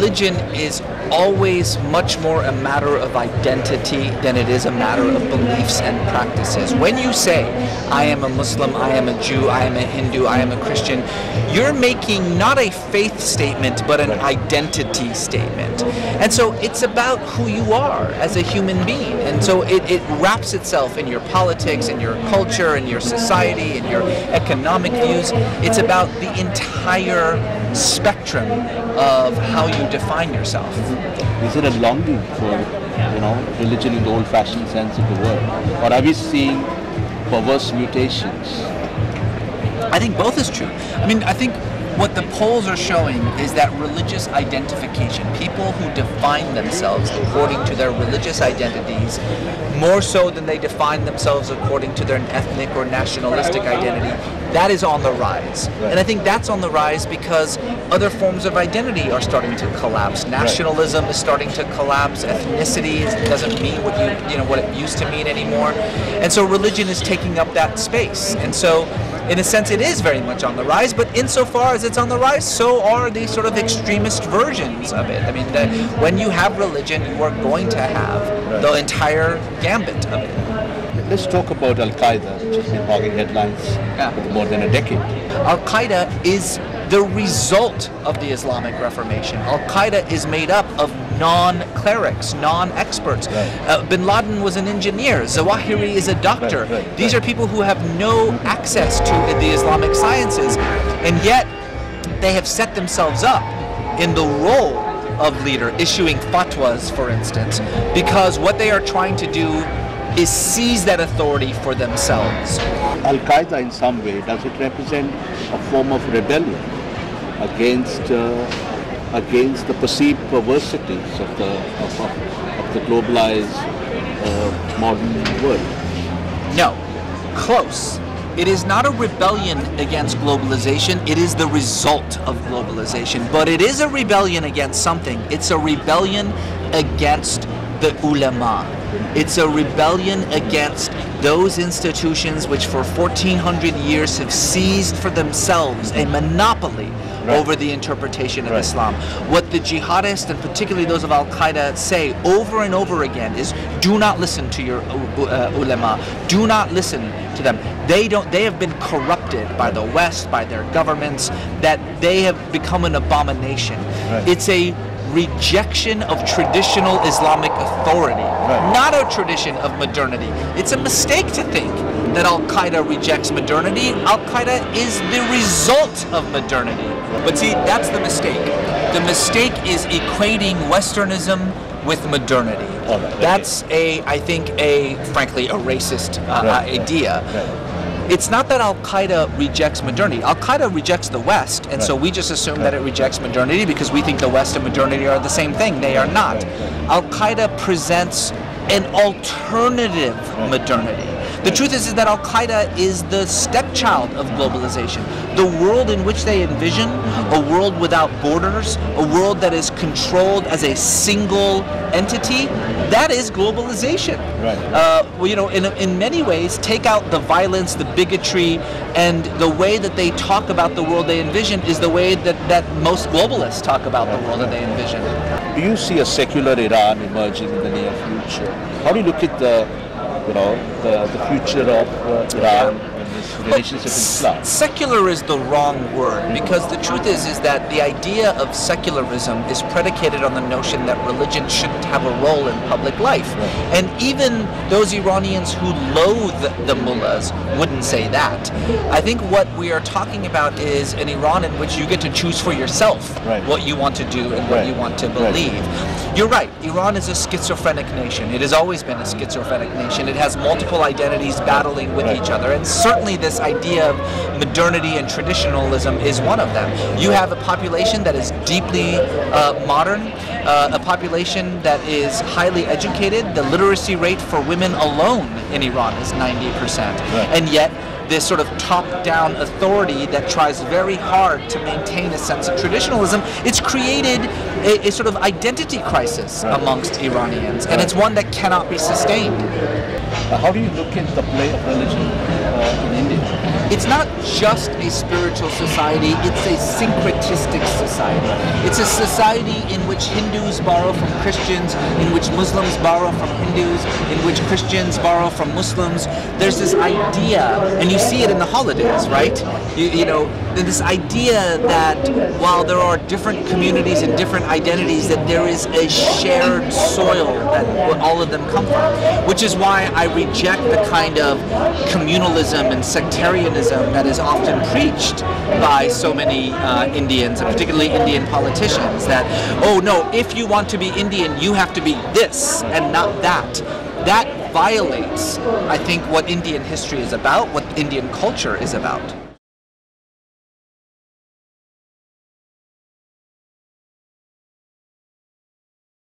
religion is always much more a matter of identity than it is a matter of beliefs and practices. When you say, I am a Muslim, I am a Jew, I am a Hindu, I am a Christian, you're making not a faith statement, but an identity statement. And so it's about who you are as a human being. And so it wraps itself in your politics, in your culture, in your society, in your economic views. It's about the entire spectrum of how you define yourself. Is it a longing for, religion in the old-fashioned sense of the word? Or are we seeing perverse mutations? I think both is true. I mean, I think what the polls are showing is that religious identification, people who define themselves according to their religious identities, more so than they define themselves according to their ethnic or nationalistic identity, that is on the rise. And I think that's on the rise because other forms of identity are starting to collapse. Nationalism is starting to collapse. Ethnicity doesn't mean what what it used to mean anymore. And so religion is taking up that space. And so in a sense, it is very much on the rise, but insofar as it's on the rise, so are these sort of extremist versions of it. I mean, when you have religion, you are going to have the entire gambit of it. Let's talk about Al-Qaeda, which has been hogging headlines for more than a decade. Al-Qaeda is the result of the Islamic Reformation. Al-Qaeda is made up of non-clerics, non-experts. Bin Laden was an engineer. Zawahiri is a doctor. These are people who have no access to the Islamic sciences, and yet they have set themselves up in the role of leader, issuing fatwas, for instance, because what they are trying to do is seize that authority for themselves. Al-Qaeda, in some way, does it represent a form of rebellion against the perceived perversities of the globalized modern world? No, close. It is not a rebellion against globalization, it is the result of globalization. But it is a rebellion against something. It's a rebellion against the ulama. It's a rebellion against those institutions which for 1400 years have seized for themselves a monopoly over the interpretation of Islam. What the jihadists, and particularly those of Al-Qaeda, say over and over again is, do not listen to your ulama, do not listen to them. They have been corrupted by the West, by their governments, that they have become an abomination. It's a rejection of traditional Islamic authority, not a tradition of modernity. It's a mistake to think that Al-Qaeda rejects modernity. Al-Qaeda is the result of modernity. But see, that's the mistake. The mistake is equating Westernism with modernity. That's I think, frankly, a racist idea. It's not that Al-Qaeda rejects modernity. Al-Qaeda rejects the West, and so we just assume that it rejects modernity because we think the West and modernity are the same thing. They are not. Al-Qaeda presents an alternative modernity. The truth is that Al-Qaeda is the stepchild of globalization. The world in which they envision, a world without borders, a world that is controlled as a single entity, that is globalization. In many ways, take out the violence, the bigotry, and the way that they talk about the world they envision is the way that most globalists talk about the world that they envision. Do you see a secular Iran emerging in the near future? How do you look at the future of Iran and its relationship with Islam? Secular is the wrong word, because the truth is that the idea of secularism is predicated on the notion that religion shouldn't have a role in public life. And even those Iranians who loathe the mullahs wouldn't say that. I think what we are talking about is an Iran in which you get to choose for yourself what you want to do and what you want to believe. You're right, Iran is a schizophrenic nation. It has always been a schizophrenic nation. It has multiple identities battling with each other, and certainly this idea of modernity and traditionalism is one of them. You have a population that is deeply modern, a population that is highly educated. The literacy rate for women alone in Iran is 90%, and yet this sort of top-down authority that tries very hard to maintain a sense of traditionalism, it's created a sort of identity crisis amongst Iranians, and it's one that cannot be sustained. How do you look at the play of religion in India? It's not just a spiritual society, it's a syncretistic society. It's a society in which Hindus borrow from Christians, in which Muslims borrow from Hindus, in which Christians borrow from Muslims. There's this idea, and you see it in the holidays, right? You know, this idea that while there are different communities and different identities, that there is a shared soil that all of them come from, which is why I reject the kind of communalism and sectarianism that is often preached by so many Indians, and particularly Indian politicians, that, oh no, if you want to be Indian, you have to be this and not that. That violates, I think, what Indian history is about, what Indian culture is about.